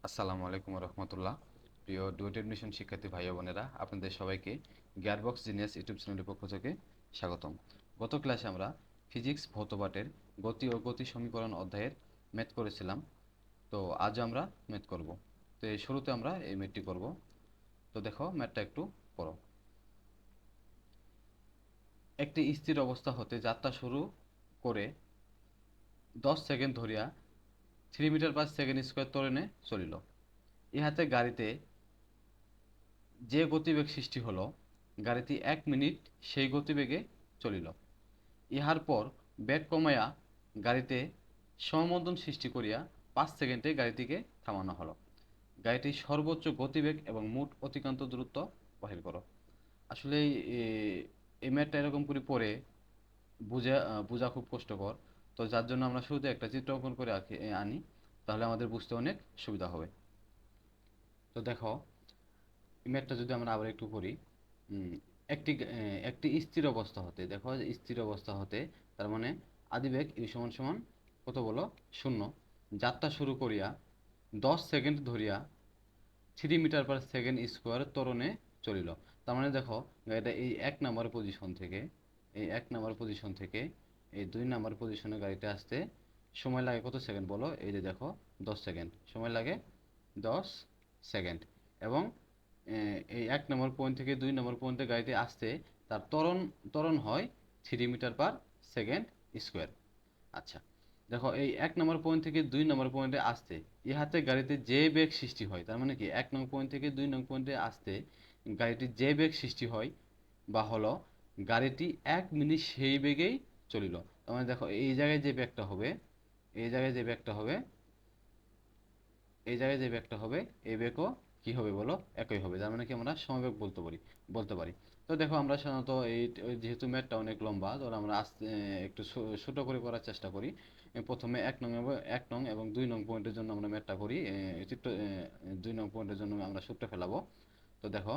আসসালামু আলাইকুম রহমতুল্লাহ। প্রিয় ডুয়েট এডমিশন শিক্ষার্থী ভাই বোনেরা, আপনাদের সবাইকে গিয়ারবক্স জিনিয়াস ইউটিউব চ্যানেলের পক্ষ থেকে স্বাগতম। গত ক্লাসে আমরা ফিজিক্স ভৌত পাঠের গতি ও গতি সমীকরণ অধ্যায়ের ম্যাথ করেছিলাম। তো আজ আমরা ম্যাথ করব। তো এই শুরুতে আমরা এই ম্যাথটি করব। তো দেখো ম্যাথটা একটু পড়ো। একটি স্থির অবস্থা হতে যাত্রা শুরু করে 10 সেকেন্ড ধরিয়া 3 মিটার/সেকেন্ড স্কয়ার ত্বরণে চলিল। ইহাতে গাড়িতে যে গতিবেগ সৃষ্টি হল, গাড়িটি 1 মিনিট সেই গতিবেগে চলিল। ইহার পর বেগ কমাইয়া গাড়িতে সমমন্দন সৃষ্টি করিয়া 5 সেকেন্ডে গাড়িটিকে থামানো হলো। গাড়িটির সর্বোচ্চ গতিবেগ এবং মোট অতিক্রান্ত দূরত্ব বাহির করো। আসলে এই ম্যাথটা এরকম করে পড়ে বোঝা খুব কষ্টকর। তো যার জন্য আমরা শুরুতে একটা চিত্র অঙ্কন করে আনি, তাহলে আমাদের বুঝতে অনেক সুবিধা হবে। তো দেখো ম্যাথটা যদি আমরা আবার একটু করি। উম, একটি স্থির অবস্থা হতে, দেখো স্থির অবস্থা হতে তার মানে আদিবেগ সমান সমান কত বলো, 0, যাত্রা শুরু করিয়া 10 সেকেন্ড ধরিয়া 3 মিটার/সেকেন্ড স্কোয়ার ত্বরণে চলিল। তার মানে দেখো গাড়িটা এই 1 নাম্বার পজিশন থেকে, এই 2 নাম্বার পজিশনে গাড়িটা আসতে সময় লাগে কত সেকেন্ড বলো? এই যে দেখো 10 সেকেন্ড সময় লাগে, 10 সেকেন্ড। এবং এই 1 নম্বর পয়েন্ট থেকে 2 নম্বর পয়েন্টে গাড়িতে আসতে তার ত্বরণ হয় 3 মিটার/সেকেন্ড স্কোয়ার। আচ্ছা, দেখো এই 1 নম্বর পয়েন্ট থেকে 2 নম্বর পয়েন্টে আসতে ইহাতে গাড়িতে যে বেগ সৃষ্টি হয়, তার মানে কি 1 নং পয়েন্ট থেকে 2 নং পয়েন্টে আসতে গাড়িটির যে বেগ সৃষ্টি হয় বা হলো, গাড়িটি 1 মিনিট সেই বেগেই চলিল। তার মানে দেখো এই জায়গায় যে বেগটা হবে, এই জায়গায় যে বেগটা হবে, এই জায়গায় যে বেগটা হবে, এই বেগও কি হবে বলো? একই হবে। তার মানে কি আমরা সমবেগ বলতে পারি। তো দেখো আমরা সাধারণত যেহেতু ম্যাথটা অনেক লম্বা, তো আমরা আস্তে একটু ছোট করে করার চেষ্টা করি। প্রথমে 1 নং এবং 2 নং পয়েন্টের জন্য আমরা ম্যাথটা করি। চিত্র 2 নং পয়েন্টের জন্য আমরা সূত্র ফেলাবো। তো দেখো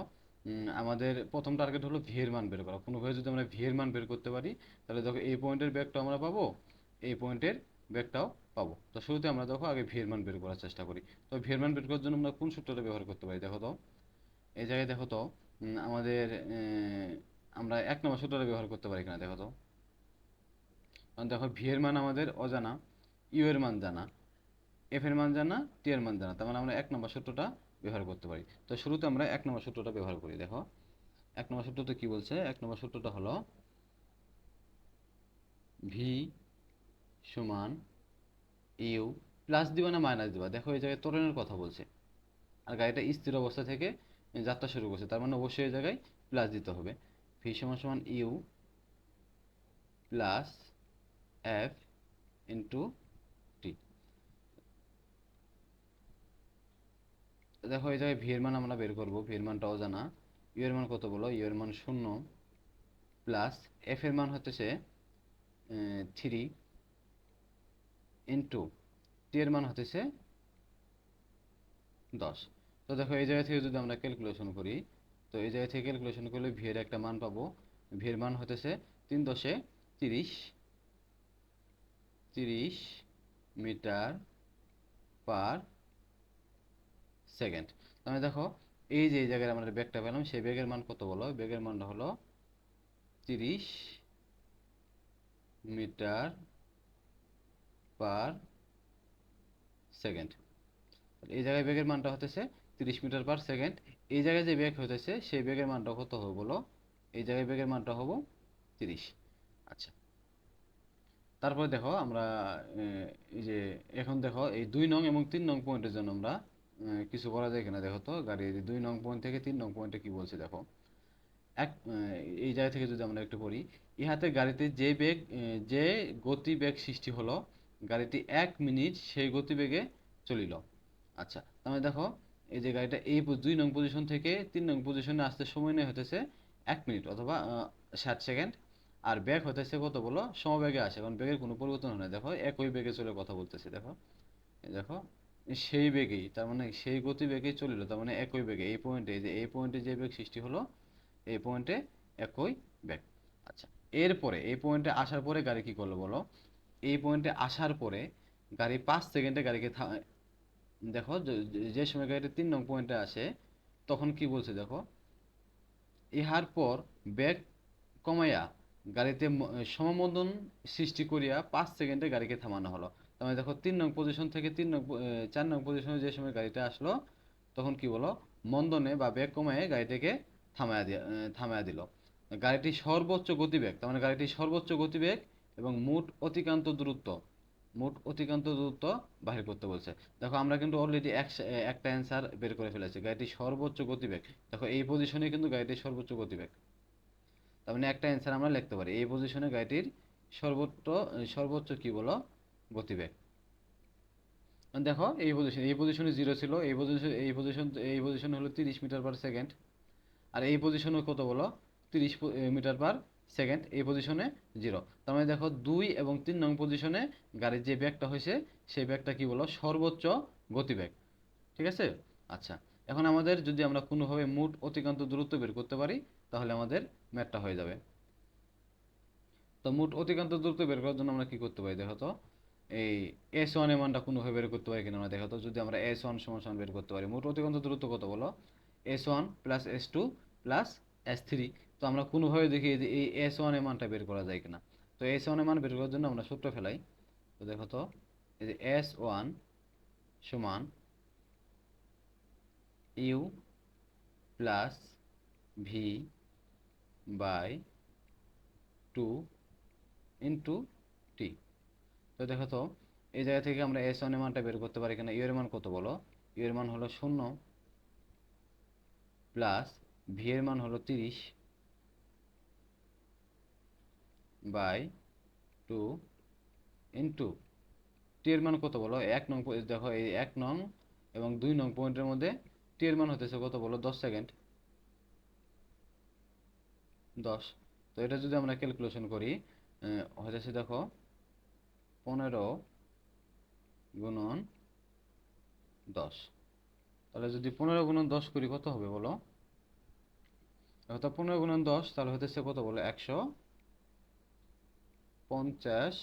আমাদের প্রথম টার্গেট হলো ভি এর মান বের করা। কোনোভাবে যদি আমরা ভি এর মান বের করতে পারি, তাহলে দেখো এই পয়েন্টের বেগটা আমরা পাবো, এই পয়েন্টের বেগটাও পাবো। তো শুরুতে আমরা দেখো আগে ভি এর মান বের করার চেষ্টা করি। তো ভি এর মান বের করার জন্য আমরা কোন সূত্রটা ব্যবহার করতে পারি দেখো তো। এই জায়গায় দেখো তো আমাদের আমরা 1 নম্বর সূত্রটা ব্যবহার করতে পারি কিনা দেখো তো। কারণ দেখো ভি এর মান আমাদের অজানা, ইউ এর মান জানা, এফ এর মান জানা, টি এর মান জানা। তার মানে আমরা 1 নম্বর সূত্রটা ব্যবহার করতে পারি। তো শুরুতে আমরা 1 নম্বর সূত্রটা ব্যবহার করি। দেখো 1 নম্বর সূত্রটা কি বলছে? 1 নম্বর সূত্রটা হলো ভি সমান ইউ, প্লাস দিবা না মাইনাস দিবা? দেখো এই জায়গায় ত্বরণের কথা বলছে, আর গাড়িটা স্থির অবস্থা থেকে যাত্রা শুরু করছে, তার মানে অবশ্যই এই জায়গায় প্লাস দিতে হবে। ভি সমান সমান U plus F into T. দেখো এই জায়গায় ভি এর মান আমরা বের করবো, ভি এর মানটাও জানা। ইউ এর মান কত বলো? ইউ এর মান 0, প্লাস এফ এর মান হতেছে 3, ইন্টু টি এর মান হতেছে 10। তো দেখো এই জায়গা থেকে যদি আমরা ক্যালকুলেশন করি, তো এই জায়গা থেকে ক্যালকুলেশন করলে ভি এর একটা মান পাবো। ভি এর মান হতেছে 3×10 30 মিটার পার সেকেন্ড। তাহলে দেখো এই যে এই জায়গায় আমরা বেগটা পেলাম, সেই বেগের মান কত বলো? বেগের মানটা হলো 30 মিটার পার সেকেন্ড। এই জায়গায় বেগের মানটা হতেছে 30 মিটার পার সেকেন্ড। এই জায়গায় যে বেগ হতেছে সেই বেগের মানটা কত হবে বলো? এই জায়গায় বেগের মানটা হবো 30। আচ্ছা, তারপরে দেখো আমরা এই যে এখন দেখো এই 2 নং এবং 3 নং পয়েন্টের জন্য আমরা কিছু করা যায় কিনা দেখো তো। গাড়ির 2 নং পয়েন্ট থেকে 3 নং পয়েন্টে কি বলছে দেখো। এই জায়গা থেকে যদি আমরা একটু পড়ি, ইহাতে গাড়িতে যে গতিবেগ সৃষ্টি হলো, গাড়িটি 1 মিনিট সেই গতিবেগে চলিল। আচ্ছা, তাহলে দেখো এই যে গাড়িটা এই 2 নং পজিশন থেকে 3 নং পজিশনে আসতে সময় নেয় হতেছে 1 মিনিট অথবা 60 সেকেন্ড। আর বেগ হতেছে কত বলো? সমবেগে আসে, কারণ বেগের কোনো পরিবর্তন হয় না। দেখো একই বেগে চলে কথা বলতেছে। দেখো দেখো সেই বেগেই, তার মানে সেই গতিবেগেই চলিল, তার মানে একই বেগে এই পয়েন্টে, এই পয়েন্টে যে বেগ সৃষ্টি হলো, এই পয়েন্টে একই বেগ। আচ্ছা, এরপরে এই পয়েন্টে আসার পরে গাড়ি কি করলো বলো? এই পয়েন্টে আসার পরে গাড়ি 5 সেকেন্ডে গাড়িকে দেখো যে সময় গাড়িটা 3 নং পয়েন্টে আসে তখন কি বলছে দেখো, ইহার পর বেগ কমাইয়া গাড়িতে সমমন্দন সৃষ্টি করিয়া 5 সেকেন্ডে গাড়িকে থামানো হলো। তার মানে দেখো 3 নং পজিশন থেকে 4 নং পজিশনে যে সময় গাড়িটা আসলো তখন কি বলো, মন্দনে বা বেগ কমায় গাড়িটাকে থামায়া দিল। গাড়িটির সর্বোচ্চ গতিবেগ, তার মানে গাড়িটির সর্বোচ্চ গতিবেগ এবং মোট অতিক্রান্ত দূরত্ব বাহির করতে বলছে। দেখো আমরা কিন্তু অলরেডি একটা অ্যান্সার বের করে ফেলেছি, গাড়িটির সর্বোচ্চ গতিবেগ। দেখো এই পজিশনে কিন্তু গাড়িটির সর্বোচ্চ গতিবেগ, তার মানে একটা অ্যান্সার আমরা লিখতে পারি এই পজিশনে গাড়িটির সর্বোচ্চ সর্বোচ্চ কি বলো, গতিবেগ। দেখো এই পজিশনে 0 ছিল, এই পজিশন হলো 30 মিটার পার সেকেন্ড, আর এই পজিশনে কত বলো, 30 মিটার পার সেকেন্ড, এই পজিশনে 0। তার মানে দেখো 2 এবং 3 নং পজিশনে গাড়ির যে ব্যাগটা হয়েছে সেই ব্যাগটা কি বলো, সর্বোচ্চ গতিবেগ। ঠিক আছে। আচ্ছা, এখন আমাদের যদি আমরা কোনোভাবে মোট অতিক্রান্ত দূরত্ব বের করতে পারি তাহলে আমাদের ম্যাথটা হয়ে যাবে। তো মোট অতিক্রান্ত দূরত্ব বের করার জন্য আমরা কি করতে পারি দেখো তো, এই S1 এর মানটা কোনোভাবে বের করতে পারি কিনা আমরা দেখো তো। যদি আমরা S1 সমান সমান বের করতে পারি, মোট অতিক্রান্ত দূরত্ব কত বলো, S1 plus S2 plus S3। তো আমরা কোনোভাবে দেখি যে এই S1 এর মানটা বের করা যায় কিনা। তো S1 এর মান বের করার জন্য আমরা সূত্র ফেলাই। তো দেখো তো, এই যে S1 সমান U plus V by 2 into T. তো দেখো তো, এই জায়গা থেকে আমরা S1 এর মানটা বের করতে পারি কিনা। ইউ এর মান কত বলো, ইউ এর মান হলো 0 প্লাস ভি এর মান হলো 30 বাই 2 ইন্টু টি এর মান কত বলো, 1 নং। দেখো এই 1 নং এবং 2 নং পয়েন্টের মধ্যে টি এর মান হতেছে কত বলো, 10 সেকেন্ড, 10। তো এটা যদি আমরা ক্যালকুলেশন করি হতেছে দেখো 15 গুণন 10। তাহলে যদি 15 গুণন 10 করি কত হবে বলো, তো 15 গুণন 10 তাহলে হতেছে কত বলো, 150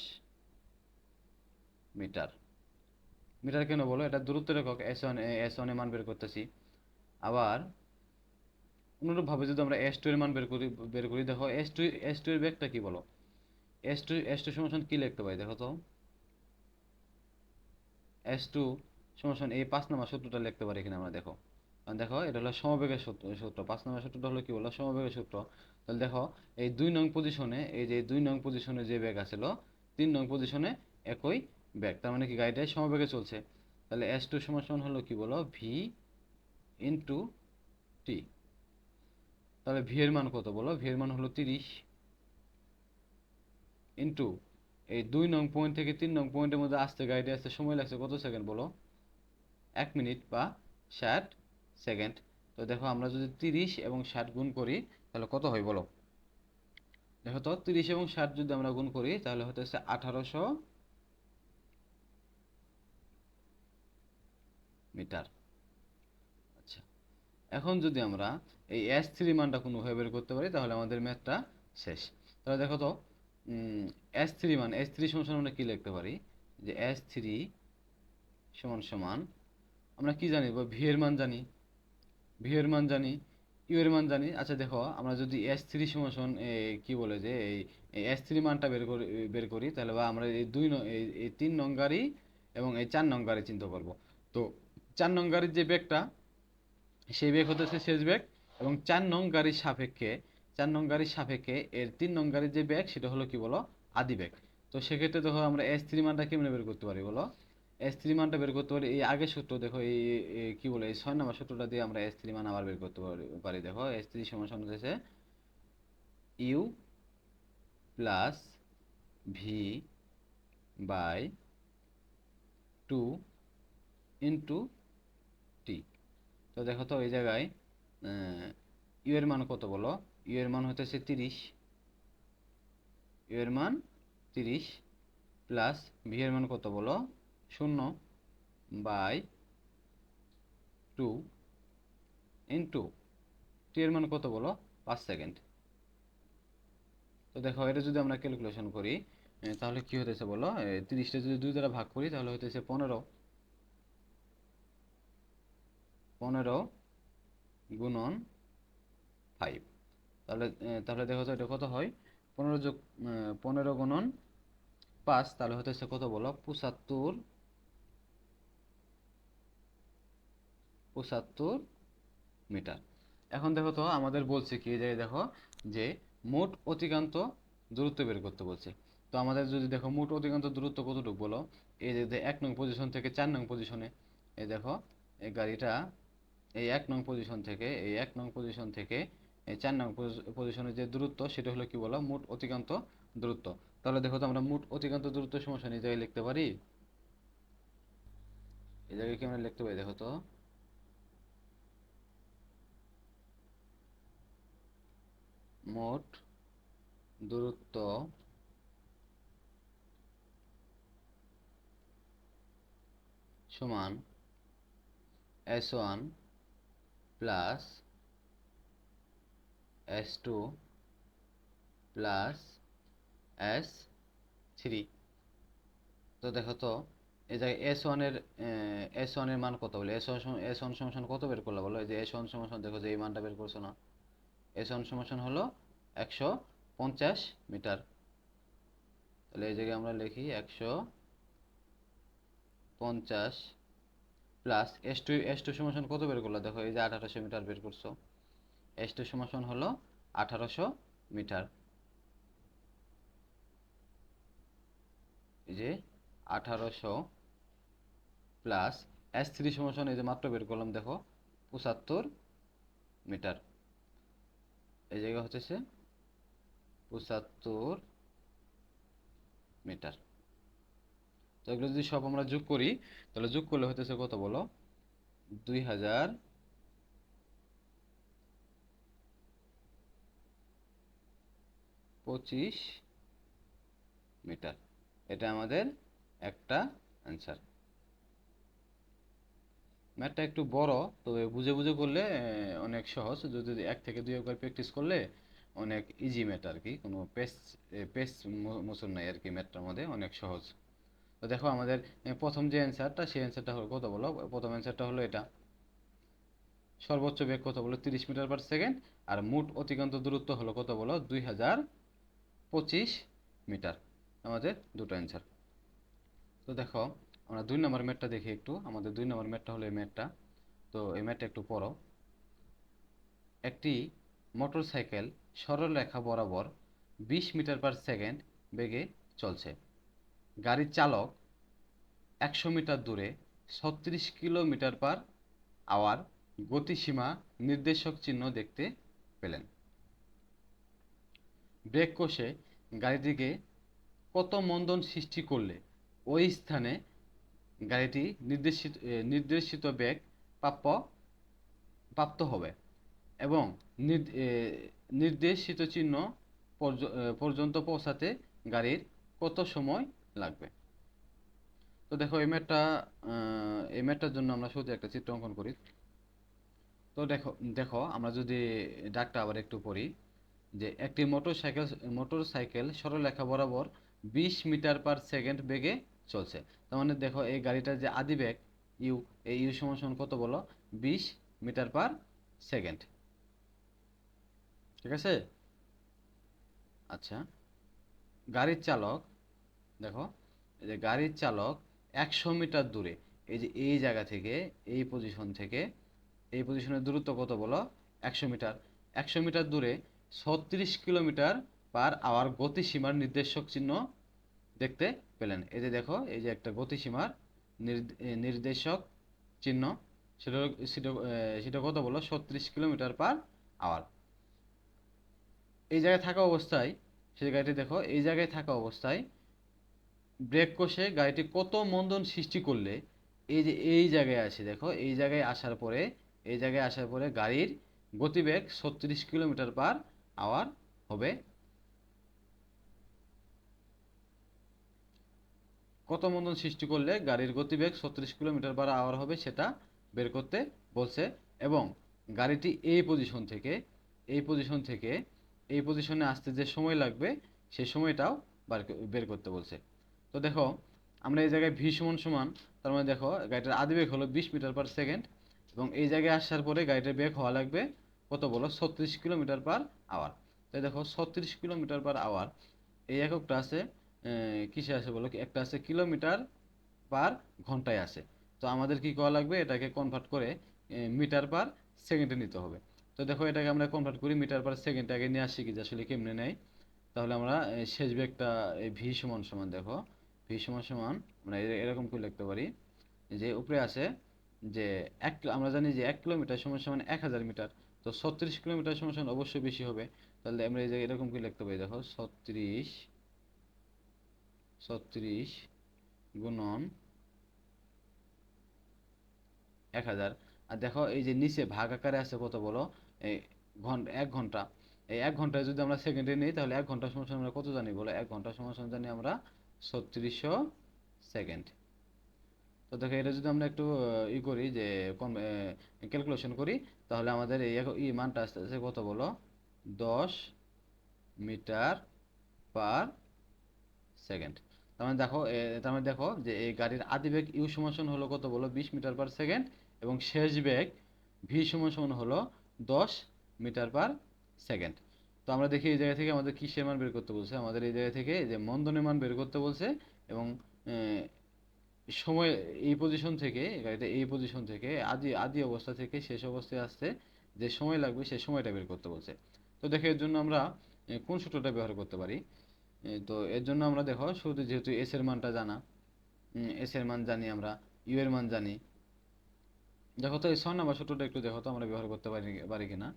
মিটার। মিটার কেন বলো, এটা দূরত্বের একক, S1 এর মান বের করতেছি। আবার অনুরূপভাবে যদি আমরা S2 এর মান বের করি দেখো S2 এর বেগটা কি বলো, S2 সমান কি লিখতে পারি দেখো তো, S2 সমান এই 5 নম্বর সূত্রটা লিখতে পারি কিনা আমরা দেখো। কারণ দেখো এটা হলো সমবেগের সূত্র 5 নম্বর সূত্রটা হলো কি বলো, সমবেগের সূত্র। তাহলে দেখো এই 2 নং পজিশনে, এই যে 2 নং পজিশনে যে বেগ আছিল 3 নং পজিশনে একই বেগ, তার মানে কি গাড়িটা সমবেগে চলছে। তাহলে S2 সমান হলো কি বলো, ভি ইন্টু টি। তাহলে ভি এর মান কত বলো, ভি এর মান হলো 30 ইন্টু এই 2 নং পয়েন্ট থেকে 3 নং পয়েন্টের মধ্যে আসতে গাড়িটা আসতে সময় লাগছে কত সেকেন্ড বলো, 1 মিনিট বা 60 সেকেন্ড। তো দেখো আমরা যদি 30 এবং 60 গুণ করি তাহলে কত হয় বলো, দেখো তো 30 এবং 60 যদি আমরা গুণ করি তাহলে হতেছে 1800 মিটার। আচ্ছা, এখন যদি আমরা এই S3 মানটা কোনোভাবে বের করতে পারি তাহলে আমাদের ম্যাথটা শেষ। তাহলে দেখো তো, S3 সমান সমান আমরা কি লিখতে পারি, যে S3 সমান সমান আমরা কি জানি, ভি এর মান জানি, ভি এর মান জানি, ইউ এর মান জানি। আচ্ছা দেখো, আমরা যদি S3 সমান সমান কি বলে যে এই S3 মানটা বের করি তাহলে, বা আমরা এই 3 নং গাড়ি এবং এই 4 নং গাড়ি চিন্তা করব। তো 4 নং গাড়ির যে বেগটা, সেই বেগ হতেছে শেষ বেগ, এবং 4 নং গাড়ির সাপেক্ষে এর 3 নং গাড়ির যে বেগ সেটা হলো কি বলো, আদি বেগ। তো সেক্ষেত্রে দেখো আমরা S3 মানটা কেমনে বের করতে পারি বলো, S3 মানটা বের করতে পারি এই আগের সূত্র দেখো, কি বলে এই 6 নম্বর সূত্রটা দিয়ে আমরা S3 মান আবার বের করতে পারি। দেখো S3 সমান সমান হচ্ছে U plus V by 2 into T. তো দেখো তো এই জায়গায় ইউ এর মান কত বলো, ইউ এর মান হতেছে 30, ইউ এর মান 30 প্লাস ভি এর মান কত বলো, 0 বাই 2 ইন্টু টি এর মান কত বলো, 5 সেকেন্ড। তো দেখো এটা যদি আমরা ক্যালকুলেশন করি তাহলে কি হতেছে বলো, 30টা যদি 2 দ্বারা ভাগ করি তাহলে হতেছে 15। 15 গুণন 5। তাহলে দেখো তো এটা কত হয়, 15 গুণন 5, তাহলে হতেছে কত বলো, 75 মিটার। এখন দেখো তো আমাদের বলছে কি, যে দেখো যে মোট অতিক্রান্ত দূরত্ব বের করতে বলছে। তো আমাদের যদি দেখো মোট অতিক্রান্ত দূরত্ব কতটুকু বলো, এই যে 1 নং পজিশন থেকে 4 নং পজিশনে, এই দেখো এই গাড়িটা এই 1 নং পজিশন থেকে এই 4 নং পজিশনের যে দূরত্ব, সেটা হলো কি বলো, মোট অতিক্রান্ত দূরত্ব। তাহলে দেখো তো আমরা মোট অতিক্রান্ত দূরত্ব সমস্যা এই জায়গায় লিখতে পারি, এই জায়গায় কি আমরা লিখতে পারি, দেখো তো মোট দূরত্ব সমান S1 plus S2 plus S3। তো দেখো তো এই জায়গায় S1 এর মান কত বলে, S1 সমান কত বের করলা বলো, এই যে S1 সমান দেখো যে এই মানটা বের করছো না, S1 সমান হলো 150 মিটার। তাহলে এই জায়গায় আমরা লিখি 150 প্লাস S2 সমান কত বের করলা, দেখো এই যে 1800 মিটার বের করছো, S2 সমান হলো 1800 মিটার। এই যে 1800 প্লাস S3 সমান এই যে মাত্র বের করলাম, দেখো 75 মিটার। এই জায়গা হচ্ছে 75 মিটার। তো এগুলো যদি সব আমরা যোগ করি, তাহলে যোগ করলে হতেছে কত বলো, 2025 মিটার। এটা আমাদের একটা অ্যান্সার। ম্যাথটা একটু বড়, তবে বুঝে বুঝে করলে অনেক সহজ। যদি 1 থেকে 2 একবার প্র্যাকটিস করলে অনেক ইজি ম্যাথ আর কি, কোনো পেস মোচন নাই আর কি, ম্যাথটার মধ্যে অনেক সহজ। তো দেখো আমাদের প্রথম যে অ্যান্সারটা, সেই অ্যান্সারটা হলো কত বলো, প্রথম অ্যান্সারটা হলো এটা, সর্বোচ্চ বেগ কত বলো 30 মিটার পার সেকেন্ড, আর মোট অতিক্রান্ত দূরত্ব হলো কত বলো 2025 মিটার। আমাদের দুটো অ্যান্সার। তো দেখো আমরা 2 নম্বর ম্যাথটা দেখি একটু। আমাদের 2 নম্বর ম্যাথটা হলো এই ম্যাথটা। তো এই ম্যাথটা একটু পড়ো। একটি মোটরসাইকেল সরল রেখা বরাবর 20 মিটার পার সেকেন্ড বেগে চলছে। গাড়ির চালক 100 মিটার দূরে 36 কিলোমিটার পার আওয়ার গতিসীমা নির্দেশক চিহ্ন দেখতে পেলেন। ব্রেক কষে গাড়িটিকে কত মন্দন সৃষ্টি করলে ওই স্থানে গাড়িটি নির্দেশিত বেগ প্রাপ্য প্রাপ্ত হবে এবং নির্দেশিত চিহ্ন পর্যন্ত পৌঁছাতে গাড়ির কত সময় লাগবে। তো দেখো এই ম্যাটটার জন্য আমরা শুধু একটা চিত্র অঙ্কন করি। তো দেখো দেখো আমরা যদি ডাকটা আবার একটু পড়ি, যে একটি মোটরসাইকেল সরলরেখা বরাবর 20 মিটার পার সেকেন্ড বেগে চলছে। তার মানে দেখো এই গাড়িটার যে আদি বেগ ইউ, এই ইউ সমান সমান কত বলো, 20 মিটার পার সেকেন্ড। ঠিক আছে। আচ্ছা, গাড়ির চালক, দেখো এই যে গাড়ির চালক 100 মিটার দূরে, এই যে এই জায়গা থেকে এই পজিশন থেকে এই পজিশনের দূরত্ব কত বলো, 100 মিটার। 100 মিটার দূরে 36 কিলোমিটার পার আওয়ার গতিসীমার নির্দেশক চিহ্ন দেখতে পেলেন। এই যে দেখো এই যে একটা গতিসীমার নির্দেশক চিহ্ন, সেটা সেটা সেটা কত বলো, 36 কিলোমিটার পার আওয়ার। এই জায়গায় থাকা অবস্থায়, সেই গাড়িটি দেখো এই জায়গায় থাকা অবস্থায় ব্রেক কষে গাড়িটি কত মন্দন সৃষ্টি করলে এই যে এই জায়গায় আসে, দেখো এই জায়গায় আসার পরে গাড়ির গতিবেগ 36 কিলোমিটার পার আওয়ার হবে। কত মন্দন সৃষ্টি করলে গাড়ির গতিবেগ 36 কিলোমিটার পার আওয়ার হবে সেটা বের করতে বলছে, এবং গাড়িটি এই পজিশন থেকে এই পজিশনে আসতে যে সময় লাগবে সেই সময়টাও বের করতে বলছে। তো দেখো আমরা এই জায়গায় ভি সমান সমান, তার মানে দেখো গাড়িটার আদিবেগ হলো 20 মিটার পার সেকেন্ড, এবং এই জায়গায় আসার পরে গাড়িটার বেগ হওয়া লাগবে কত বলো, 36 কিলোমিটার পার আওয়ার। তাই দেখো 36 কিলোমিটার পার আওয়ার, এই এককটা আছে কিসে আছে বলো, একটা আছে কিলোমিটার পার ঘন্টায় আছে। তো আমাদের কি করা লাগবে, এটাকে কনভার্ট করে মিটার পার সেকেন্ডে নিতে হবে। তো দেখো এটাকে আমরা কনভার্ট করি মিটার পার সেকেন্ডে, আগে নিয়ে আসি কি যে আসলে কেমনে নেয়। তাহলে আমরা শেষ বেগটা ভি সমান সমান দেখো, ভি সমান সমান আমরা এরকম করে লিখতে পারি যে উপরে আছে যে আমরা জানি যে 1 কিলোমিটার সমান সমান 1000 মিটার। তো 36 কিলোমিটার সমান সমান অবশ্যই বেশি হবে। তাহলে আমরা এই যে এরকম করে লিখতে পারি দেখো, 36 গুণন 1000। আর দেখো এই যে নিচে ভাগ আকারে আছে কত বলো, এই 1 ঘন্টা। এই 1 ঘন্টায় যদি আমরা সেকেন্ডে নিই তাহলে 1 ঘন্টা সমান সমান আমরা কত জানি বলো, 1 ঘন্টা সমান সমান জানি আমরা 3600 সেকেন্ড। তো দেখো এটা যদি আমরা একটু করি যে ক্যালকুলেশন করি, তাহলে আমাদের এই মানটা আসতে আসতে কত বলো, 10 মিটার পার সেকেন্ড। তার মানে দেখো যে এই গাড়ির আদি বেগ ইউ সমান সমান হলো কত বলো, 20 মিটার পার সেকেন্ড, এবং শেষ বেগ ভি সমান সমান হলো 10 মিটার পার সেকেন্ড। তো আমরা দেখি এই জায়গা থেকে আমাদের কিসের মান বের করতে বলছে, আমাদের এই জায়গা থেকে যে মন্দনের মান বের করতে বলছে। এবং সময় এই পজিশন থেকে, গাড়িটা এই পজিশন থেকে আদি আদি অবস্থা থেকে শেষ অবস্থায় আসতে যে সময় লাগবে সেই সময়টা বের করতে বলছে। তো দেখো এর জন্য আমরা কোন সূত্রটা ব্যবহার করতে পারি। তো এর জন্য আমরা দেখো শুরুতে যেহেতু এস এর মানটা জানা, এস এর মান জানি আমরা, ইউ এর মান জানি। দেখো তো এই 6 নম্বর সূত্রটা একটু দেখো তো আমরা ব্যবহার করতে পারি কিনা।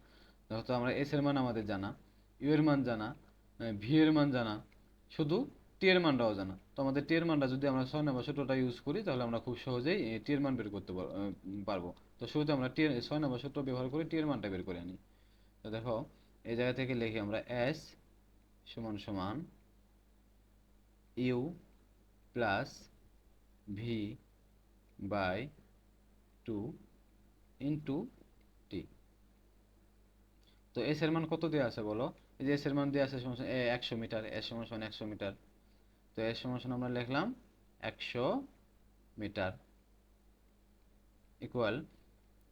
দেখো তো আমরা এস এর মান আমাদের জানা, ইউ এর মান জানা, ভি এর মান জানা, শুধু টি এর মানটাও জানা। তো আমাদের টি এর মানটা যদি আমরা 6 নম্বর সূত্রটা ইউজ করি তাহলে আমরা খুব সহজেই টি এর মান বের করতে পারবো। তো শুরুতে আমরা 6 নম্বর সূত্র ব্যবহার করে টি এর মানটা বের করে আনি। তো দেখো এই জায়গা থেকে লিখি আমরা এস সমান সমান U plus V by 2 into T. তো এস এর মান কত দেওয়া আছে বলো, এই যে এস এর মান দেওয়া আছে 100 মিটার, এস সমান সমান 100 মিটার। তো এস সমান সমান আমরা লিখলাম 100 মিটার ইকুয়াল,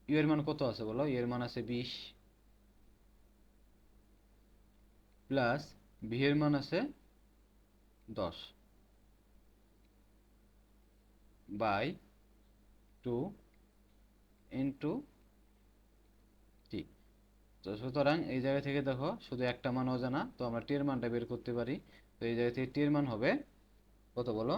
ইউ এর মান কত আছে বলো, ইউ এর মান আছে 20, প্লাস ভি এর মান আছে 10 বাই 2 ইন্টু টি। তো সুতরাং এই জায়গা থেকে দেখো শুধু একটা মান অজানা, তো আমরা টি এর মানটা বের করতে পারি। তো এই জায়গা থেকে টি এর মান হবে কত বলো,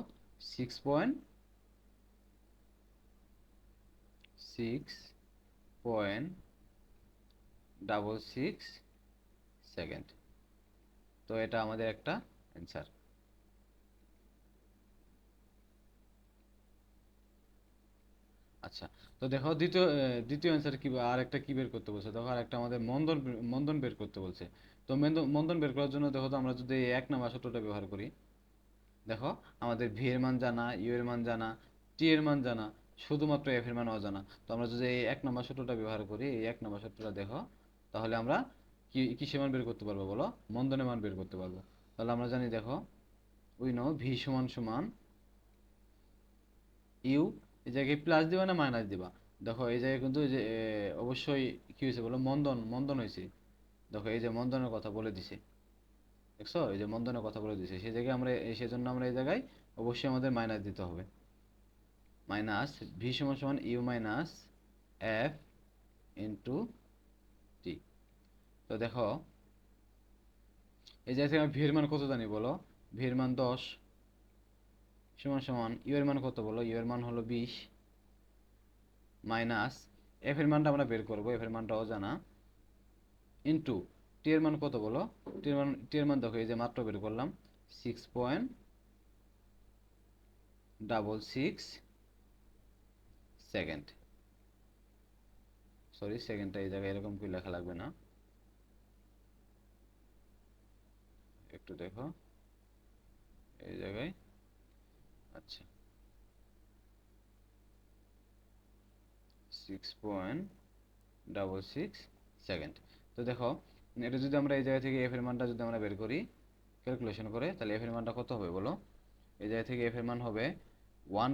6.66 সেকেন্ড। তো এটা আমাদের একটা অ্যান্সার। আচ্ছা, তো দেখো দ্বিতীয় অ্যান্সার কি, আর একটা কি বের করতে বলছে দেখো, আর একটা আমাদের মন্দন বের করতে বলছে। তো মন্দন বের করার জন্য দেখো তো আমরা যদি এই 1 নম্বর সূত্রটা ব্যবহার করি, দেখো আমাদের ভি এর মান জানা, ইউ এর মান জানা, টি এর মান জানা, শুধুমাত্র এফ এর মান অজানা। তো আমরা যদি এই 1 নম্বর সূত্রটা ব্যবহার করি, এই 1 নম্বর সূত্রটা দেখো, তাহলে আমরা কিসের মান বের করতে পারবো বলো, মন্দনের মান বের করতে পারবো। তাহলে আমরা জানি দেখো, উই নো ভি সমান সমান ইউ, এই জায়গায় প্লাস দিবা না মাইনাস দিবা। দেখো এই জায়গায় কিন্তু এই যে অবশ্যই কি হয়েছে বলো, মন্দন হয়েছে। দেখো এই যে মন্দনের কথা বলে দিছে, দেখছো এই যে মন্দনের কথা বলে দিছে, সেই জায়গায় আমরা সেজন্য আমরা এই জায়গায় অবশ্যই আমাদের মাইনাস দিতে হবে। মাইনাস ভি সমান সমান you minus F into T. তো দেখো এই জায়গা থেকে আমি ভি এর মান কত জানি বলো, ভি এর মান 10 সমান সমান ইউ এর মান কত বলো, ইউ এর মান হলো 20, মাইনাস এফ এর মানটা আমরা বের করবো, এফ এর মানটা অজানা, ইন্টু টি এর মান কত বলো, টি এর মান দেখো এই যে মাত্র বের করলাম, 6.66 সেকেন্ড। সরি, সেকেন্ডটা এই জায়গায় এরকম কি লেখা লাগবে না, একটু দেখো এই জায়গায়। আচ্ছা, 6.66 সেকেন্ড। তো দেখো এটা যদি আমরা এই জায়গা থেকে এফ এর মানটা যদি আমরা বের করি ক্যালকুলেশন করে, তাহলে এফ এর মানটা কত হবে বলো, এই জায়গা থেকে এফ এর মান হবে 1.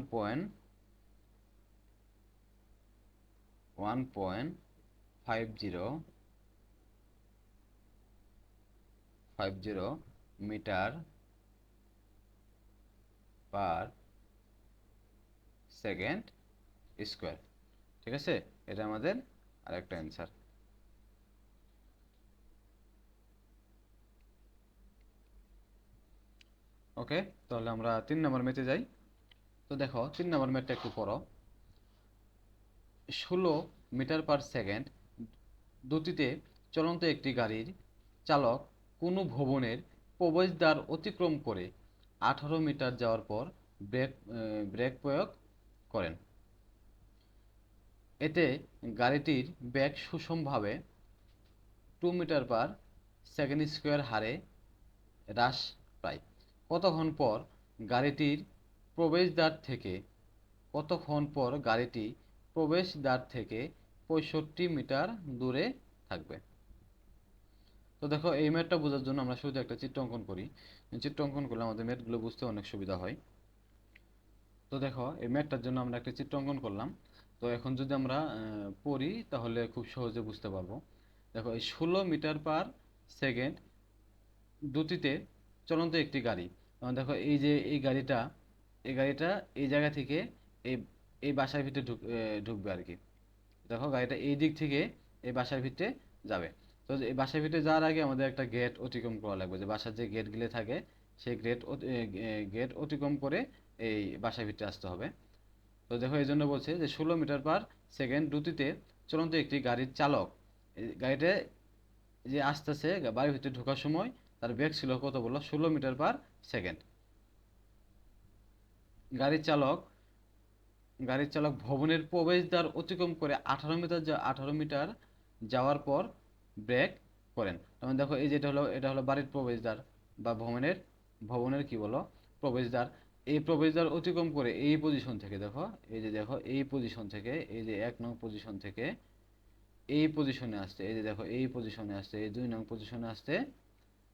1.50 মিটার পার সেকেন্ড স্কোয়ার। ঠিক আছে, এটা আমাদের আরেকটা অ্যান্সার। ওকে, তাহলে আমরা 3 নম্বর ম্যাথে যাই। তো দেখো 3 নম্বর ম্যাথটা একটু পড়ো। 16 মিটার পার সেকেন্ড গতিতে চলন্ত একটি গাড়ির চালক কোনো ভবনের প্রবেশদ্বার অতিক্রম করে 18 মিটার যাওয়ার পর ব্রেক প্রয়োগ করেন। এতে গাড়িটির বেগ সুষমভাবে 2 মিটার পার সেকেন্ড স্কোয়ার হারে হ্রাস পায়। কতক্ষণ পর গাড়িটির প্রবেশদ্বার থেকে গাড়িটি প্রবেশদ্বার থেকে 65 মিটার দূরে থাকবে। তো দেখো এই ম্যাথটা বোঝার জন্য আমরা শুধু একটা চিত্র অঙ্কন করি। চিত্র অঙ্কন করলে আমাদের ম্যাথগুলো বুঝতে অনেক সুবিধা হয়। তো দেখো এই ম্যাথটার জন্য আমরা একটা চিত্র অঙ্কন করলাম। তো এখন যদি আমরা পড়ি তাহলে খুব সহজে বুঝতে পারবো। দেখো এই 16 মিটার পার সেকেন্ড গতিতে চলন্ত একটি গাড়ি। দেখো এই যে এই গাড়িটা এই জায়গা থেকে এই এই বাসার ভিতরে ঢুকবে আর কি। দেখো গাড়িটা এই দিক থেকে এই বাসার ভিতরে যাবে। তো এই বাসার ভিতরে যাওয়ার আগে আমাদের একটা গেট অতিক্রম করা লাগবে, যে বাসার যে গেটগুলো থাকে সেই গেট অতিক্রম করে এই বাসার ভিতরে আসতে হবে। তো দেখো এই জন্য বলছে যে 16 মিটার পার সেকেন্ড গতিতে চলন্ত একটি গাড়ির চালক গাড়িটা যে আসতেছে বাড়ির ভিতরে ঢোকার সময় তার বেগ ছিল কত বললো, 16 মিটার পার সেকেন্ড। গাড়ির চালক গাড়ির চালক ভবনের প্রবেশদ্বার অতিক্রম করে 18 মিটার যাওয়ার পর ব্রেক করেন। তখন দেখো এই যেটা হলো, এটা হলো বাড়ির প্রবেশদ্বার বা ভবনের কি বলো প্রবেশদ্বার। এই প্রবেশদ্বার অতিক্রম করে এই পজিশন থেকে দেখো এই পজিশন থেকে এই যে 1 নং পজিশন থেকে এই পজিশনে আসছে, এই যে দেখো এই পজিশনে আসছে, এই 2 নং পজিশনে আসছে।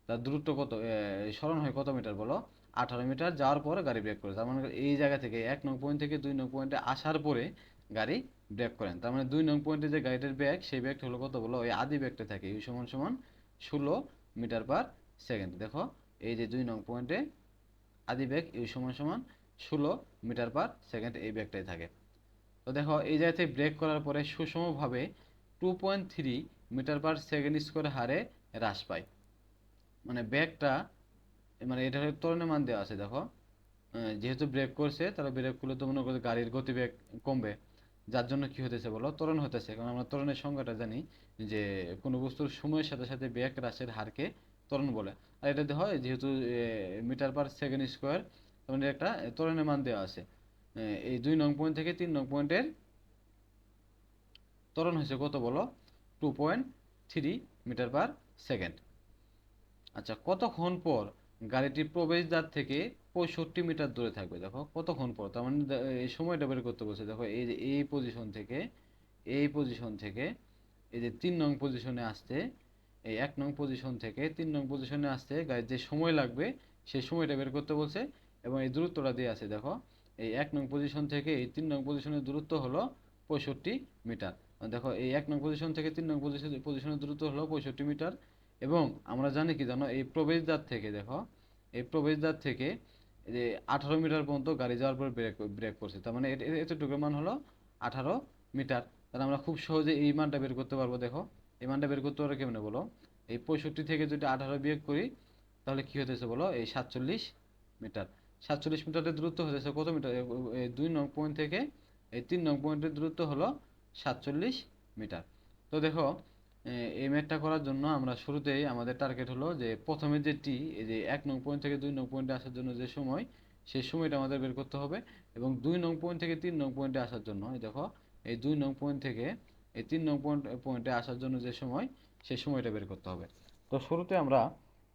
তার দূরত্ব কত, সরণ হয় কত মিটার বলো, 18 মিটার যাওয়ার পরে গাড়ি ব্রেক করে। তার মানে এই জায়গা থেকে 1 নং পয়েন্ট থেকে 2 নং পয়েন্টে আসার পরে গাড়ি ব্রেক করেন। তার মানে 2 নং পয়েন্টে যে গাড়িটার ব্যাগ, সেই ব্যাগটা হলো কত বলো, ওই আদি ব্যাগটা থাকে ইউ সমান সমান 16 মিটার পার সেকেন্ড। দেখো এই যে 2 নং পয়েন্টে আদি ব্যাগ ইউ সমান সমান 16 মিটার পার সেকেন্ড এই ব্যাগটাই থাকে। তো দেখো এই জায়গা থেকে ব্রেক করার পরে সুষমভাবে 2.3 মিটার পার সেকেন্ড স্কোয়ার হারে হ্রাস পায়। মানে ব্যাগটা, মানে এটা ত্বরণের মান দেওয়া আছে। দেখো যেহেতু ব্রেক করছে তাহলে ব্রেক করলে তো মনে করো গাড়ির গতিবেগ কমবে, যার জন্য কি হতেছে বলো, ত্বরণ হতেছে। কারণ আমরা ত্বরণের সংজ্ঞাটা জানি যে কোনো বস্তুর সময়ের সাথে সাথে বেগ হ্রাসের হারকে ত্বরণ বলে। আর এটা হয় যেহেতু মিটার পার সেকেন্ড স্কোয়ার, মানে একটা ত্বরণের মান দেওয়া আছে। এই 2 নং পয়েন্ট থেকে 3 নং পয়েন্টের ত্বরণ হয়েছে কত বলো, 2.3 মিটার পার সেকেন্ড। আচ্ছা, কতক্ষণ পর গাড়িটি প্রবেশদ্বার থেকে 65 মিটার দূরে থাকবে। দেখো কতক্ষণ পর, তার মানে এই সময়টা বের করতে বলছে। দেখো এই যে এই পজিশন থেকে এই যে 3 নং পজিশনে আসতে, এই 1 নং পজিশন থেকে 3 নং পজিশনে আসতে গাড়ির যে সময় লাগবে সেই সময়টা বের করতে বলছে, এবং এই দূরত্বটা দিয়ে আছে। দেখো এই 1 নং পজিশন থেকে এই 3 নং পজিশনের দূরত্ব হলো 65 মিটার। দেখো এই 1 নং পজিশন থেকে 3 নং পজিশনের দূরত্ব হলো 65 মিটার। এবং আমরা জানি কি জানো, এই প্রবেশদ্বার থেকে দেখো এই প্রবেশদ্বার থেকে এই যে 18 মিটার পর্যন্ত গাড়ি যাওয়ার পর ব্রেক করছে। তার মানে এতটুকু মান হলো 18 মিটার। তাহলে আমরা খুব সহজে এই মানটা বের করতে পারবো। দেখো এই মানটা বের করতে পারবো কেমনে বলো, এই 65 থেকে যদি 18 বিয়োগ করি তাহলে কি হতেছে বলো, এই 47 মিটার। 47 মিটারের দূরত্ব হতেছে কত মিটার, 2 নং পয়েন্ট থেকে এই 3 নং পয়েন্টের দূরত্ব হলো 47 মিটার। তো দেখো এই ম্যাথটা করার জন্য আমরা শুরুতেই আমাদের টার্গেট হলো যে প্রথমে যেটি এই যে 1 নং পয়েন্ট থেকে 2 নং পয়েন্টে আসার জন্য যে সময়, সেই সময়টা আমাদের বের করতে হবে। এবং 2 নং পয়েন্ট থেকে 3 নং পয়েন্টে আসার জন্য এই দেখো এই 2 নং পয়েন্ট থেকে এই 3 নং পয়েন্টে আসার জন্য যে সময়, সেই সময়টা বের করতে হবে। তো শুরুতে আমরা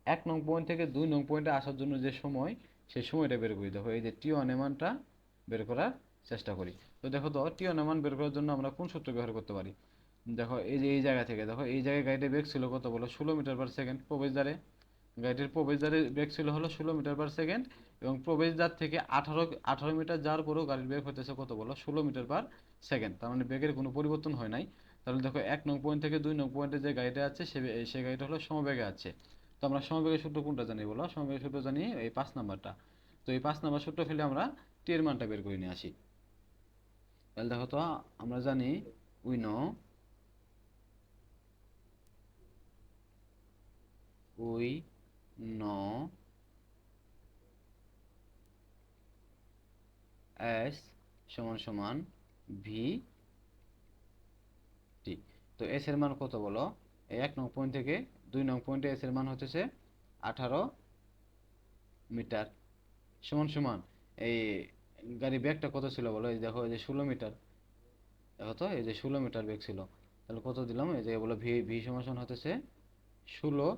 1 নং পয়েন্ট থেকে 2 নং পয়েন্টে আসার জন্য যে সময়, সেই সময়টা বের করি। দেখো এই যে টি1 এর মানটা বের করার চেষ্টা করি। তো দেখো তো টি1 এর মান বের করার জন্য আমরা কোন সূত্র ব্যবহার করতে পারি। দেখো এই যে এই জায়গা থেকে দেখো এই জায়গায় গাড়িটির বেগ ছিল কত বলো, 16 মিটার পার সেকেন্ড প্রবেশদ্বারে। গাড়িটির প্রবেশদ্বারে বেগ ছিল হলো 16 মিটার পার সেকেন্ড, এবং প্রবেশদ্বার থেকে 18 মিটার যাওয়ার পরেও গাড়ির বেগ হতেছে কত বলো, 16 মিটার পার সেকেন্ড, তার মানে বেগের কোনো পরিবর্তন হয় নাই। তাহলে দেখো 1 নং পয়েন্ট থেকে 2 নং পয়েন্টে যে গাড়িটা আছে সে গাড়িটা হলো সমবেগে আছে। তো আমরা সমবেগের সূত্র কোনটা জানি বলো? সমবেগের সূত্র জানি এই 5 নাম্বারটা। তো এই 5 নাম্বার সূত্র ফেলে আমরা টি এর মানটা বের করে নিয়ে আসি। তাহলে দেখো তো, আমরা জানি we know we know S সমান সমান ভি টি। তো এস এর মান কত বলো? এই 1 নং পয়েন্ট থেকে 2 নং পয়েন্টে এস এর মান হচ্ছে 18 মিটার, সমান সমান এই গাড়ি ব্যাগটা কত ছিল বলো? এই দেখো, এই যে 16 মিটার। দেখো তো, এই যে 16 মিটার বেগ ছিল। তাহলে কত দিলাম? এই যে বলো ভি ভি সমান সমান হতেছে 16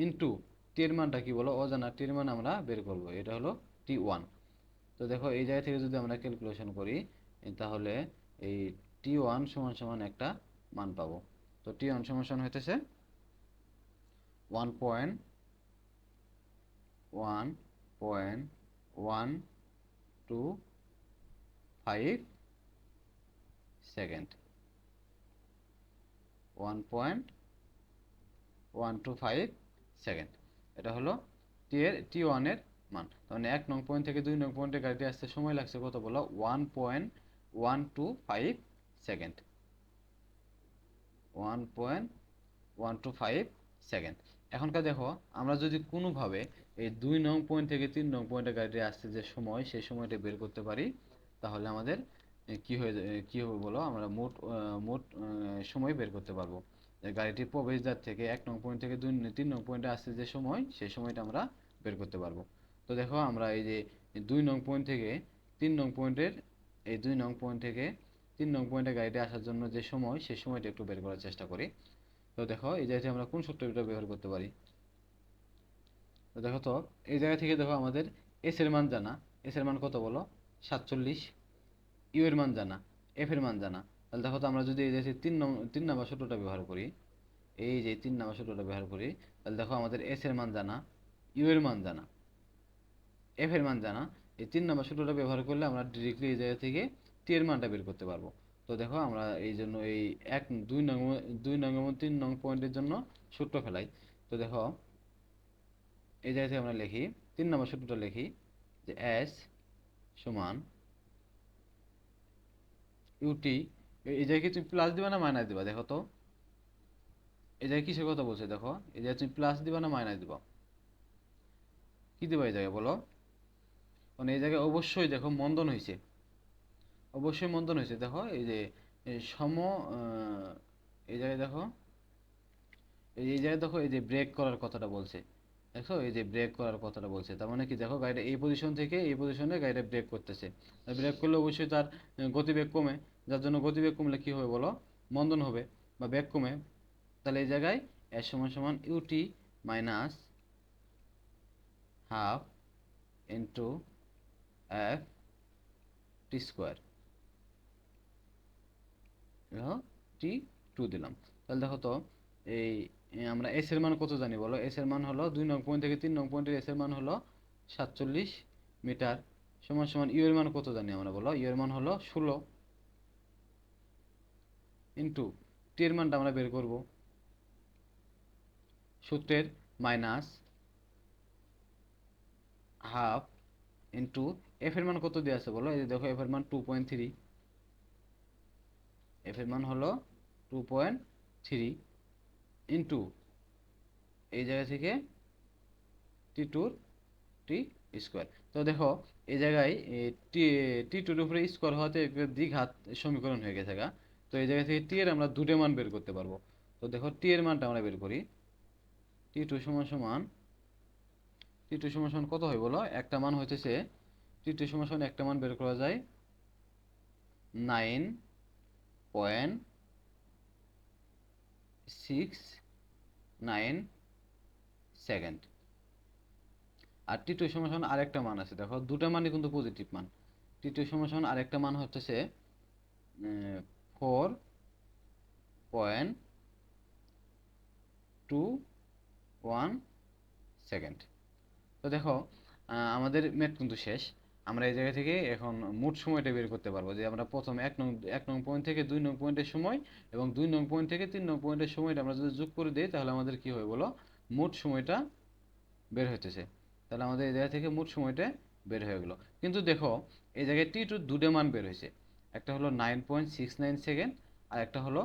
ইন্টু টি এর মানটা কি বলো? অজানা, টি এর মান আমরা বের করব, এটা হলো T1। তো দেখো, এই জায়গা থেকে যদি আমরা ক্যালকুলেশন করি, তাহলে এই T1 সমান সমান একটা মান পাবো। তো T1 সমান সমান হইতেছে 1.125 সেকেন্ড। 1.125 সেকেন্ড, এটা হলো T1 এর মান। মানে 1 নং পয়েন্ট থেকে 2 নং পয়েন্টে গাড়িতে আসতে সময় লাগছে কত বলো? 1.125 সেকেন্ড। 1.125 সেকেন্ড। এখনকার দেখো, আমরা যদি কোনোভাবে এই 2 নং পয়েন্ট থেকে 3 নং পয়েন্টে গাড়িতে আসতে যে সময়, সেই সময়টা বের করতে পারি, তাহলে আমাদের কি হবে বলো? আমরা মোট সময় বের করতে পারবো। গাড়িটির প্রবেশদ্বার থেকে 1 নং পয়েন্ট থেকে 3 নং পয়েন্টে আসতে যে সময়, সেই সময়টা আমরা বের করতে পারবো। তো দেখো, আমরা এই যে 2 নং পয়েন্ট থেকে 3 নং পয়েন্টের এই 2 নং পয়েন্ট থেকে 3 নং পয়েন্টে গাড়িতে আসার জন্য যে সময়, সেই সময়টা একটু বের করার চেষ্টা করি। তো দেখো, এই জায়গাতে আমরা কোন সূত্রটা ব্যবহার করতে পারি? তো দেখো তো, এই জায়গা থেকে দেখো, আমাদের এস এর মান জানা। এস এর মান কত বলো? 47। ইউ এর মান জানা, এফ এর মান জানা। তাহলে দেখো তো, আমরা যদি এই যে 3 নাম্বার সূত্রটা ব্যবহার করি, এই যে 3 নাম্বার সূত্রটা ব্যবহার করি, তাহলে দেখো, আমাদের এস এর মান জানা, ইউ এর মান জানা, এফ এর মান জানা। এই 3 নাম্বার সূত্রটা ব্যবহার করলে আমরা ডিরেক্টলি এই জায়গা থেকে টি এর মানটা বের করতে পারবো। তো দেখো, আমরা এই জন্য এই 2 নং এবং 3 নং পয়েন্টের জন্য সূত্র ফেলাই। তো দেখো, এই জায়গা থেকে আমরা লিখি, 3 নম্বর সূত্রটা লিখি, যে এস সমান ইউটি। এই জায়গায় তুমি প্লাস দিবা না মাইনাস দিবা? দেখো তো, এই জায়গায় কিসের কথা বলছে? দেখো, এই জায়গায় তুমি প্লাস দিবা না মাইনাস দিবা? কি দিবা এই জায়গায় বলো? মানে এই জায়গায় অবশ্যই দেখো মন্দন হয়েছে, অবশ্যই মন্দন হয়েছে। দেখো, এই যে এই এই জায়গায় দেখো, এই জায়গায় দেখো, এই যে ব্রেক করার কথাটা বলছে। দেখো, এই যে ব্রেক করার কথাটা বলছে, তার মানে কি? দেখো, গাড়িটা এই পজিশন থেকে এই পজিশনে গাড়িটা ব্রেক করতেছে। ব্রেক করলে অবশ্যই তার গতিবেগ কমে, যার জন্য গতিবেগ কমলে কি হবে বলো? মন্দন হবে বা বেগ কমে। তাহলে এই জায়গায় এস সমান সমান UT minus half into F T square, দেখো টি টু দিলাম। তাহলে দেখো তো, এই আমরা এস এর মান কত জানি বলো? এস এর মান হলো 2 নং পয়েন্ট থেকে 3 নং পয়েন্টের এস এর মান হলো 47 মিটার, সমান সমান ইউ এর মান কত জানি আমরা বলো? ইউ এর মান হলো 16 ইন্টু টি এর মানটা আমরা বের করব সূত্রের মাইনাস হাফ ইন্টু এফ এর মান কত দিয়ে আছে বলো? এই যে দেখো, এফ এর মান 2.3, এফ এর মান হলো 2.3 ইন্টু এই জায়গা থেকে টি টুর টি স্কোয়ার। তো দেখো, এই জায়গায় টি টি টুর উপরে স্কোয়ার হওয়াতে একটা দ্বিঘাত সমীকরণ হয়ে গেছে গা। তো এই জায়গা থেকে টি এর আমরা দুটো মান বের করতে পারবো। তো দেখো, টি এর মানটা আমরা বের করি। টি টু সমান সমান টি টু সমান সমান কত হয় বলো? একটা মান হইতেছে, টি টু সমান সমান একটা মান বের করা যায় 9.69 সেকেন্ড। আর টি টু সমান সমান আরেকটা মান আছে। দেখো, দুটো মানই কিন্তু পজিটিভ মান। টি টু সমান সমান আরেকটা মান হচ্ছে 4.21 সেকেন্ড। তো দেখো, আমাদের ম্যাথ কিন্তু শেষ। আমরা এই জায়গা থেকে এখন মোট সময়টা বের করতে পারবো, যে আমরা প্রথম এক নং পয়েন্ট থেকে 2 নং পয়েন্টের সময় এবং 2 নং পয়েন্ট থেকে 3 নং পয়েন্টের সময়টা আমরা যদি যোগ করে দিই তাহলে আমাদের কি হয় বলো, মোট সময়টা বের হইতেছে। তাহলে আমাদের এই জায়গা থেকে মোট সময়টা বের হয়ে গেল। কিন্তু দেখো এই জায়গায় টি টু দুটো মান বের হয়েছে, একটা হলো 9.69 সেকেন্ড আর একটা হলো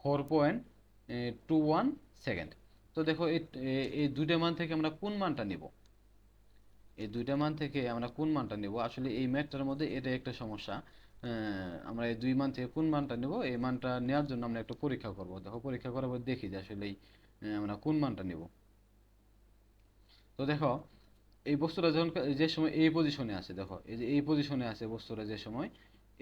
4.21 সেকেন্ড। তো দেখো এই দুইটা মান থেকে আমরা কোন মানটা নিব, এই দুইটা মান থেকে আমরা কোন মানটা নেব, আসলে এই ম্যাথটার মধ্যে এটা একটা সমস্যা। আমরা এই দুই মান থেকে কোন মানটা নেব, এই মানটা নেওয়ার জন্য আমরা একটা পরীক্ষা করব। দেখো পরীক্ষা করার পর দেখি যে আসলে আমরা কোন মানটা নেব। তো দেখো এই বস্তুটা যখন যে সময় এই পজিশনে আছে, দেখো এই যে এই পজিশনে আছে বস্তুটা যে সময়,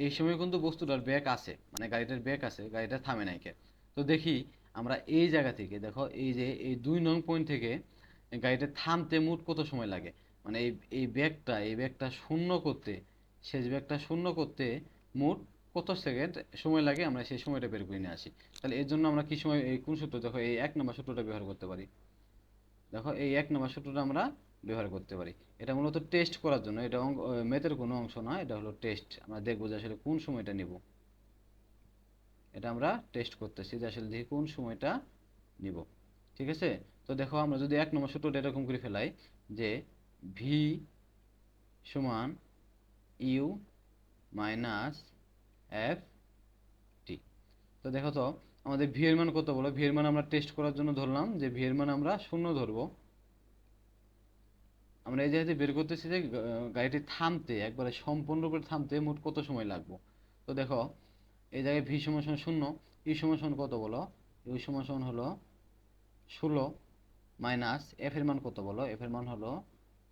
এই সময় কিন্তু বস্তুটার ব্যাক আছে, মানে গাড়িটার ব্যাক আছে, গাড়িটা থামে নাই কে। তো দেখি আমরা এই জায়গা থেকে, দেখো এই যে এই 2 নং পয়েন্ট থেকে গাড়িটা থামতে মোট কত সময় লাগে, মানে এই ব্যাগটা শূন্য করতে, শেষ ব্যাগটা শূন্য করতে মোট কত সেকেন্ড সময় লাগে, আমরা সেই সময়টা বের করে নিয়ে আসি। তাহলে এর জন্য আমরা কি সময়, এই কোন সূত্র, দেখো এই 1 নম্বর সূত্রটা ব্যবহার করতে পারি। দেখো এই 1 নম্বর সূত্রটা আমরা ব্যবহার করতে পারি। এটা মূলত টেস্ট করার জন্য, এটা ম্যাথের কোনো অংশ না, এটা হলো টেস্ট। আমরা দেখবো যে আসলে কোন সময়টা নিব, এটা আমরা টেস্ট করতেছি যে আসলে দেখি কোন সময়টা নিব। ঠিক আছে। তো দেখো আমরা যদি 1 নম্বর সূত্রটা এরকম করে ফেলাই যে ভি সমান ইউ মাইনাস এফ টি। তো দেখো তো আমাদের ভি এর মান কত বলো, ভি এর মান আমরা টেস্ট করার জন্য ধরলাম যে ভি এর মান আমরা 0 ধরবো। আমরা এই জায়গাতে বের করতেছি যে গাড়িটি থামতে, একবারে সম্পূর্ণরূপে থামতে মোট কত সময় লাগবে। তো দেখো এই জায়গায় ভি সমান সমান 0, ই সমান সমান কত বলো, ইউ সমান সমান হলো 16 মাইনাস এফ এর মান কত বলো, এফ এর মান হলো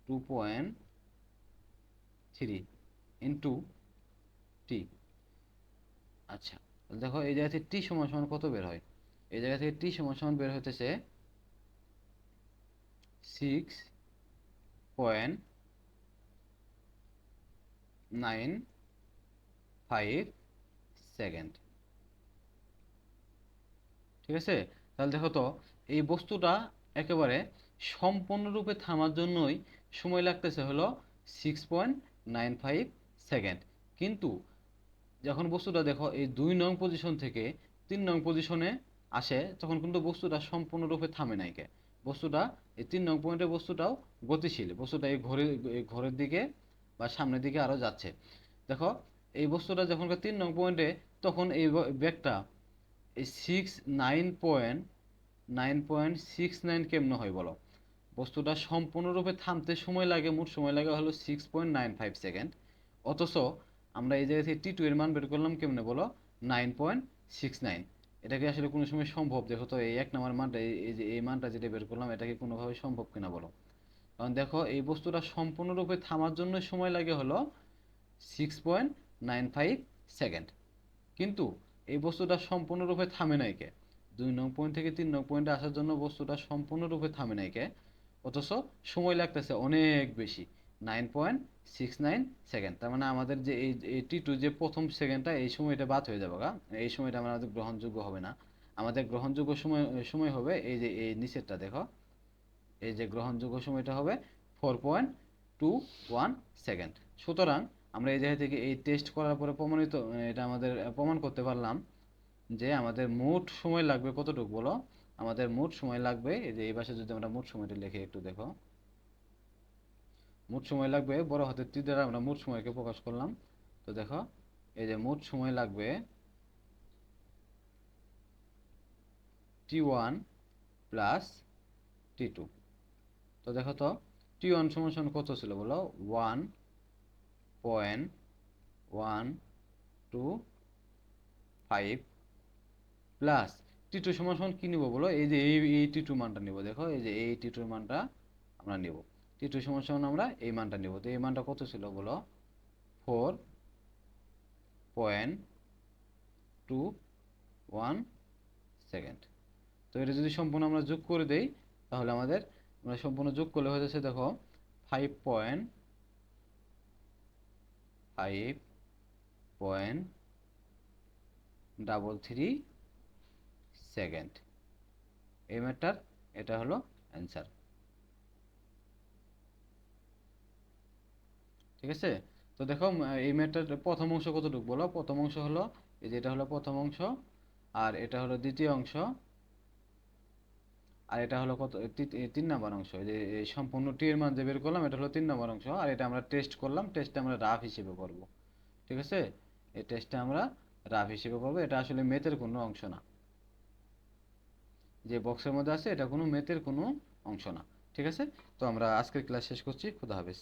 2.3 ইন্টু টি। আচ্ছা দেখো এই জায়গা থেকে টি সমান সমান কত বের হয়, এই জায়গা থেকে টি সমান সমান বের হতেছে 6.95 সেকেন্ড। ঠিক আছে। তাহলে দেখো তো এই বস্তুটা একেবারে সম্পূর্ণরূপে থামার জন্যই সময় লাগতেছে হলো 6.95 সেকেন্ড। কিন্তু যখন বস্তুটা দেখো এই 2 নং পজিশন থেকে 3 নং পজিশনে আসে তখন কিন্তু বস্তুটা সম্পূর্ণরূপে থামে নাই কে। বস্তুটা এই 3 নং পয়েন্টের বস্তুটাও গতিশীল, বস্তুটা এই ঘরের দিকে বা সামনের দিকে আরো যাচ্ছে। দেখো এই বস্তুটা যখন 3 নং পয়েন্টে, তখন এই ব্যাগটা এই 9.69 কেমনে হয় বলো। বস্তুটা সম্পূর্ণরূপে থামতে সময় লাগে, মোট সময় লাগে হলো 6.95 সেকেন্ড। অথচ আমরা এই জায়গা থেকে টি টু এর মান বের করলাম কেমনে বলো, 9.69। এটা কি আসলে কোনো সময় সম্ভব? দেখো তো এই 1 নম্বর মানটা, এই যে এই মানটা যেটা বের করলাম, এটা কি কোনোভাবে সম্ভব কিনা বলো। কারণ দেখো এই বস্তুটা সম্পূর্ণরূপে থামার জন্য সময় লাগে হলো 6.95 সেকেন্ড। কিন্তু এই বস্তুটা সম্পূর্ণরূপে থামে নাই কে। 2 নং পয়েন্ট থেকে 3 নং পয়েন্টে আসার জন্য বস্তুটা সম্পূর্ণরূপে থামে নাই কে, অথচ সময় লাগতেছে অনেক বেশি, 9.69 সেকেন্ড। তার মানে আমাদের যে এই টি টু যে প্রথম সেকেন্ডটা, এই সময়টা বাদ হয়ে যাবে, এই সময়টা আমাদের গ্রহণযোগ্য হবে না। আমাদের গ্রহণযোগ্য সময় সময় হবে এই যে এই নিচেরটা দেখো, এই যে গ্রহণযোগ্য সময়টা হবে 4.21 সেকেন্ড। সুতরাং আমরা এই জায়গা থেকে এই টেস্ট করার পরে প্রমাণিত, এটা আমাদের প্রমাণ করতে পারলাম যে আমাদের মোট সময় লাগবে কতটুকু বলো। আমাদের মোট সময় লাগবে, এই যে এই পাশে যদি আমরা মোট সময়টা লিখে একটু দেখো, মোট সময় লাগবে বড় হাতের টি দ্বারা আমরা মোট সময়কে প্রকাশ করলাম। তো দেখো এই যে মোট সময় লাগবে T1 প্লাস T2। তো দেখো তো T1 সমান সমান কত ছিল বলো, 1.125 প্লাস T2 সমান সমান কি নিব বলো, এই যে এই T2 মানটা নিব। দেখো এই যে এই T2 মানটা আমরা নিব, T2 সমান সমান আমরা এই মানটা নিব। তো এই মানটা কত ছিল বলো, 4.21 সেকেন্ড। তো এটা যদি সম্পূর্ণ আমরা যোগ করে দেই তাহলে আমরা সম্পূর্ণ যোগ করলে হয়ে যাচ্ছে দেখো 5.33 সেকেন্ড। এই ম্যাটার, এটা হলো অ্যান্সার। ঠিক আছে। তো দেখো এই ম্যাথটার প্রথম অংশ কতটুকু বলো। প্রথম অংশ হলো এই যে এটা হলো প্রথম অংশ, আর এটা হলো দ্বিতীয় অংশ, আর এটা হলো কত 3 নাম্বার অংশ। এই যে এই সম্পূর্ণ টি এর মান যে বের করলাম এটা হলো 3 নাম্বার অংশ, আর এটা আমরা টেস্ট করলাম, টেস্টে আমরা রাফ হিসেবে করব। ঠিক আছে, এই টেস্টটা আমরা রাফ হিসেবে করব, এটা আসলে ম্যাথের কোনো অংশ না। যে বক্সের মধ্যে আছে এটা কোনো ম্যাথের কোনো অংশ না। ঠিক আছে, তো আমরা আজকের ক্লাস শেষ করছি। খুদা হাফেজ।